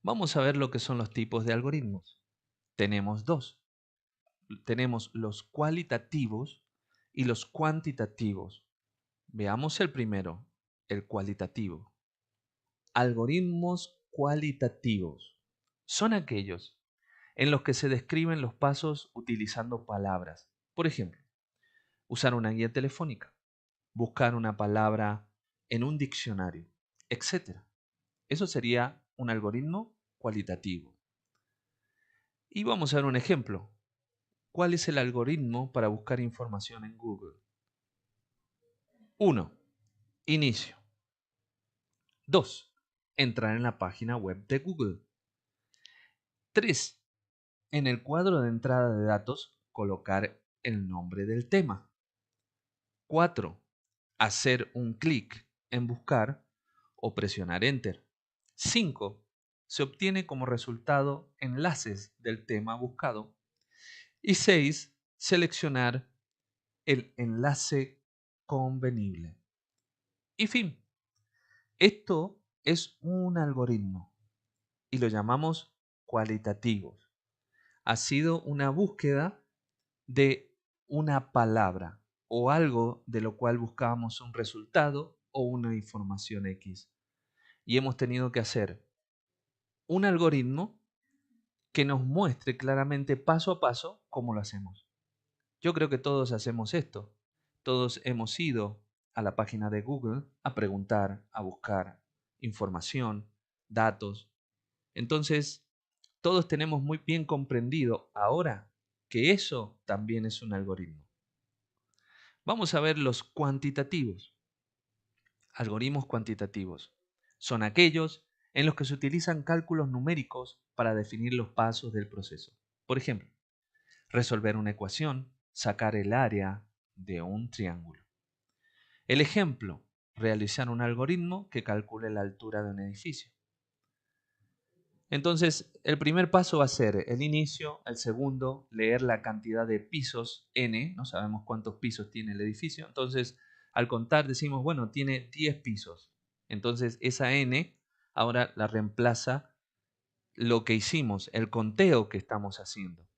Vamos a ver lo que son los tipos de algoritmos. Tenemos dos. Tenemos los cualitativos y los cuantitativos. Veamos el primero, el cualitativo. Algoritmos cualitativos son aquellos en los que se describen los pasos utilizando palabras. Por ejemplo, usar una guía telefónica, buscar una palabra en un diccionario, etc. Eso sería un algoritmo cualitativo. Y vamos a ver un ejemplo. ¿Cuál es el algoritmo para buscar información en Google? 1. Inicio. 2. Entrar en la página web de Google. 3. En el cuadro de entrada de datos, colocar el nombre del tema. 4. Hacer un clic en buscar o presionar Enter. 5. Se obtiene como resultado enlaces del tema buscado. Y 6. Seleccionar el enlace convenible. Y fin, esto es un algoritmo y lo llamamos cualitativos. Ha sido una búsqueda de una palabra o algo de lo cual buscábamos un resultado o una información X. Y hemos tenido que hacer un algoritmo que nos muestre claramente paso a paso cómo lo hacemos. Yo creo que todos hacemos esto. Todos hemos ido a la página de Google a preguntar, a buscar información, datos. Entonces, todos tenemos muy bien comprendido ahora que eso también es un algoritmo. Vamos a ver los cuantitativos. Algoritmos cuantitativos. Son aquellos en los que se utilizan cálculos numéricos para definir los pasos del proceso. Por ejemplo, resolver una ecuación, sacar el área de un triángulo. El ejemplo, realizar un algoritmo que calcule la altura de un edificio. Entonces, el primer paso va a ser el inicio, el segundo, leer la cantidad de pisos n, no sabemos cuántos pisos tiene el edificio, entonces al contar decimos, bueno, tiene 10 pisos. Entonces esa n ahora la reemplaza lo que hicimos, el conteo que estamos haciendo.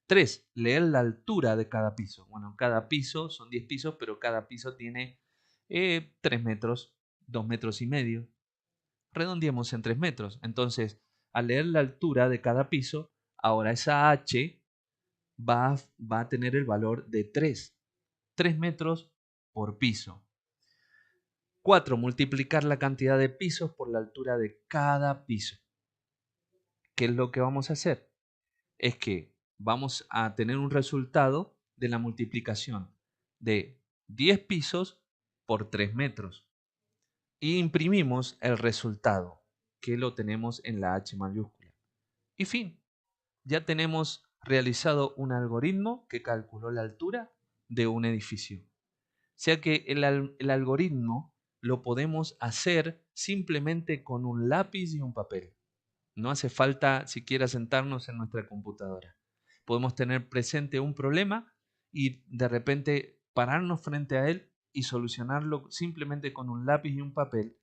3. Leer la altura de cada piso. Bueno, cada piso son 10 pisos, pero cada piso tiene 3 metros, 2 metros y medio. Redondeemos en 3 metros. Entonces, al leer la altura de cada piso, ahora esa h va a tener el valor de 3. 3 metros por piso. 4. Multiplicar la cantidad de pisos por la altura de cada piso. ¿Qué es lo que vamos a hacer? Es que vamos a tener un resultado de la multiplicación de 10 pisos por 3 metros. Y imprimimos el resultado, que lo tenemos en la H mayúscula. Y fin, ya tenemos realizado un algoritmo que calculó la altura de un edificio. O sea que el algoritmo lo podemos hacer simplemente con un lápiz y un papel. No hace falta siquiera sentarnos en nuestra computadora. Podemos tener presente un problema y de repente pararnos frente a él y solucionarlo simplemente con un lápiz y un papel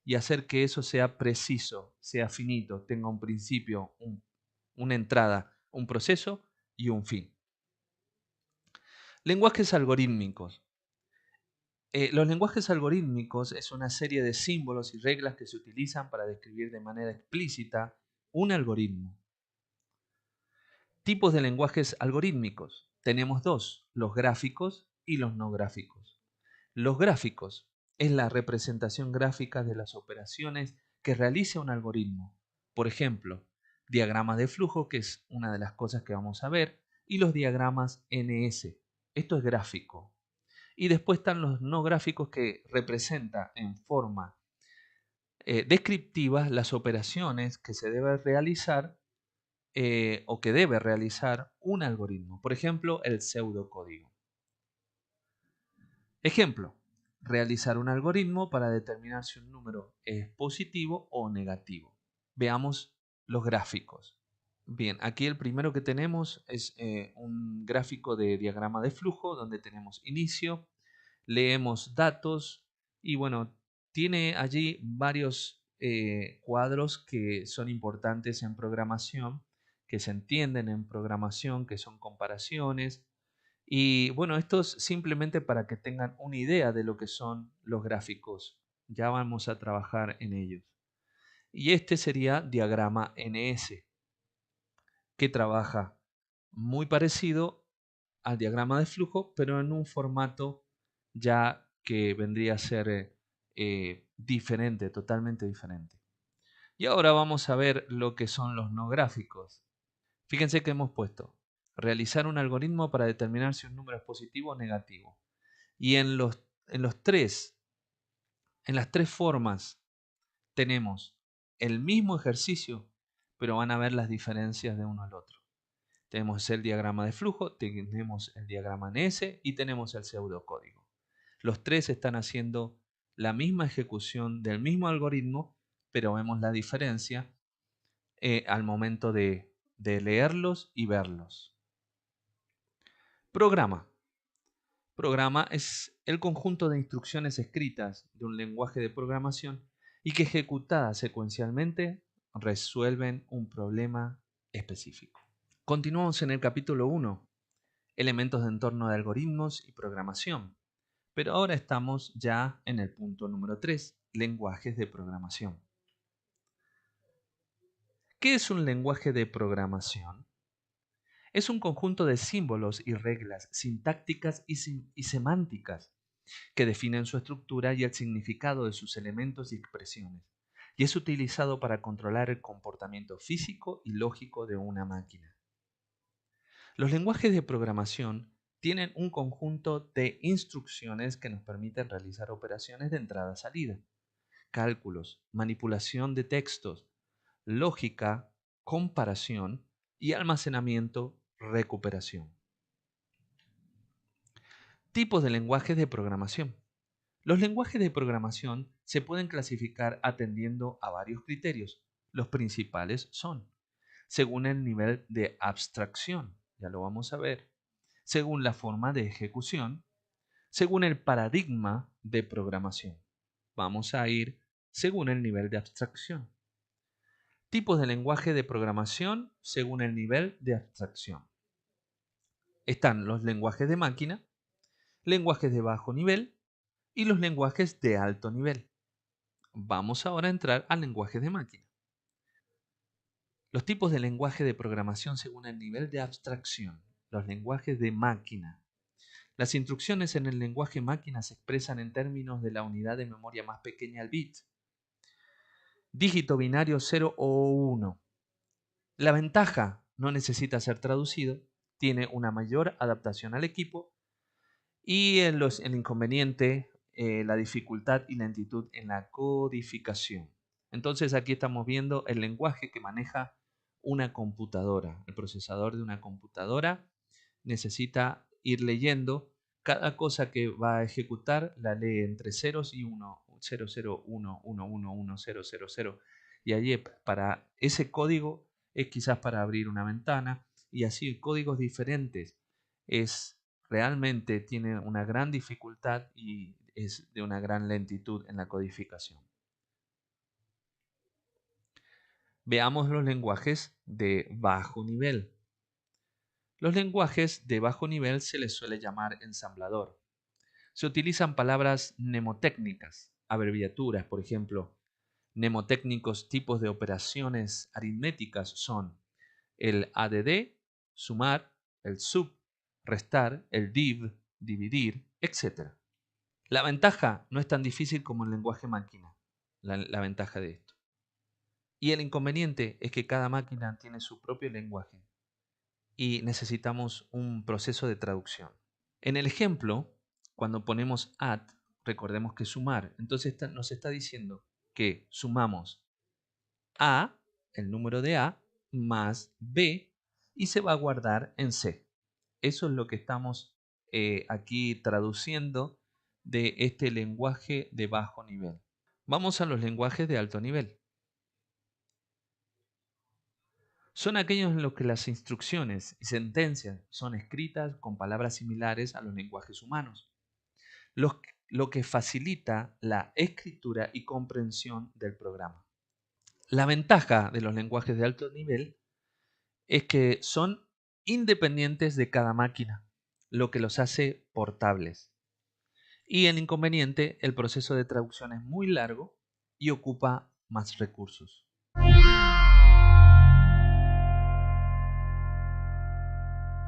y hacer que eso sea preciso, sea finito, tenga un principio, una entrada, un proceso y un fin. Lenguajes algorítmicos. Los lenguajes algorítmicos es una serie de símbolos y reglas que se utilizan para describir de manera explícita un algoritmo. Tipos de lenguajes algorítmicos. Tenemos dos, los gráficos y los no gráficos. Los gráficos es la representación gráfica de las operaciones que realiza un algoritmo. Por ejemplo, diagramas de flujo, que es una de las cosas que vamos a ver, y los diagramas NS. Esto es gráfico. Y después están los no gráficos que representan en forma descriptiva las operaciones que se deben realizar o que debe realizar un algoritmo. Por ejemplo, el pseudocódigo. Ejemplo, realizar un algoritmo para determinar si un número es positivo o negativo. Veamos los gráficos. Bien, aquí el primero que tenemos es un gráfico de diagrama de flujo donde tenemos inicio, leemos datos y bueno, tiene allí varios cuadros que son importantes en programación, que se entienden en programación, que son comparaciones. Y bueno, esto es simplemente para que tengan una idea de lo que son los gráficos. Ya vamos a trabajar en ellos. Y este sería diagrama NS, que trabaja muy parecido al diagrama de flujo, pero en un formato ya que vendría a ser diferente, totalmente diferente. Y ahora vamos a ver lo que son los no gráficos. Fíjense que hemos puesto realizar un algoritmo para determinar si un número es positivo o negativo. Y en las tres formas tenemos el mismo ejercicio, pero van a ver las diferencias de uno al otro. Tenemos el diagrama de flujo, tenemos el diagrama NS y tenemos el pseudocódigo. Los tres están haciendo la misma ejecución del mismo algoritmo, pero vemos la diferencia al momento de leerlos y verlos. Programa. Programa es el conjunto de instrucciones escritas de un lenguaje de programación y que ejecutadas secuencialmente resuelven un problema específico. Continuamos en el capítulo 1, elementos de entorno de algoritmos y programación. Pero ahora estamos ya en el punto número 3, lenguajes de programación. ¿Qué es un lenguaje de programación? Es un conjunto de símbolos y reglas sintácticas y semánticas que definen su estructura y el significado de sus elementos y expresiones, y es utilizado para controlar el comportamiento físico y lógico de una máquina. Los lenguajes de programación tienen un conjunto de instrucciones que nos permiten realizar operaciones de entrada-salida, cálculos, manipulación de textos, lógica, comparación y almacenamiento, recuperación. Tipos de lenguajes de programación. Los lenguajes de programación se pueden clasificar atendiendo a varios criterios. Los principales son, según el nivel de abstracción, ya lo vamos a ver, según la forma de ejecución, según el paradigma de programación. Vamos a ir según el nivel de abstracción. Tipos de lenguaje de programación según el nivel de abstracción. Están los lenguajes de máquina, lenguajes de bajo nivel y los lenguajes de alto nivel. Vamos ahora a entrar al lenguaje de máquina. Los tipos de lenguaje de programación según el nivel de abstracción. Los lenguajes de máquina. Las instrucciones en el lenguaje máquina se expresan en términos de la unidad de memoria más pequeña al bit. Dígito binario 0 o 1. La ventaja no necesita ser traducido, tiene una mayor adaptación al equipo y el inconveniente, la dificultad y lentitud en la codificación. Entonces aquí estamos viendo el lenguaje que maneja una computadora. El procesador de una computadora necesita ir leyendo cada cosa que va a ejecutar, la lee entre ceros y 1, 0, 0, 1, 1, 1, 1, 0, 0, 0. Y allí para ese código es quizás para abrir una ventana y así códigos diferentes. Realmente tiene una gran dificultad y es de una gran lentitud en la codificación. Veamos los lenguajes de bajo nivel. Los lenguajes de bajo nivel se les suele llamar ensamblador. Se utilizan palabras mnemotécnicas, abreviaturas, por ejemplo. Mnemotécnicos tipos de operaciones aritméticas son el add, sumar, el sub, restar, el div, dividir, etc. La ventaja no es tan difícil como el lenguaje máquina, la ventaja de esto. Y el inconveniente es que cada máquina tiene su propio lenguaje y necesitamos un proceso de traducción. En el ejemplo, cuando ponemos add, recordemos que sumar, entonces nos está diciendo que sumamos A, el número de A, más B, y se va a guardar en C. Eso es lo que estamos aquí traduciendo de este lenguaje de bajo nivel. Vamos a los lenguajes de alto nivel. Son aquellos en los que las instrucciones y sentencias son escritas con palabras similares a los lenguajes humanos, lo que facilita la escritura y comprensión del programa. La ventaja de los lenguajes de alto nivel es que son independientes de cada máquina, lo que los hace portables. Y el inconveniente, el proceso de traducción es muy largo y ocupa más recursos.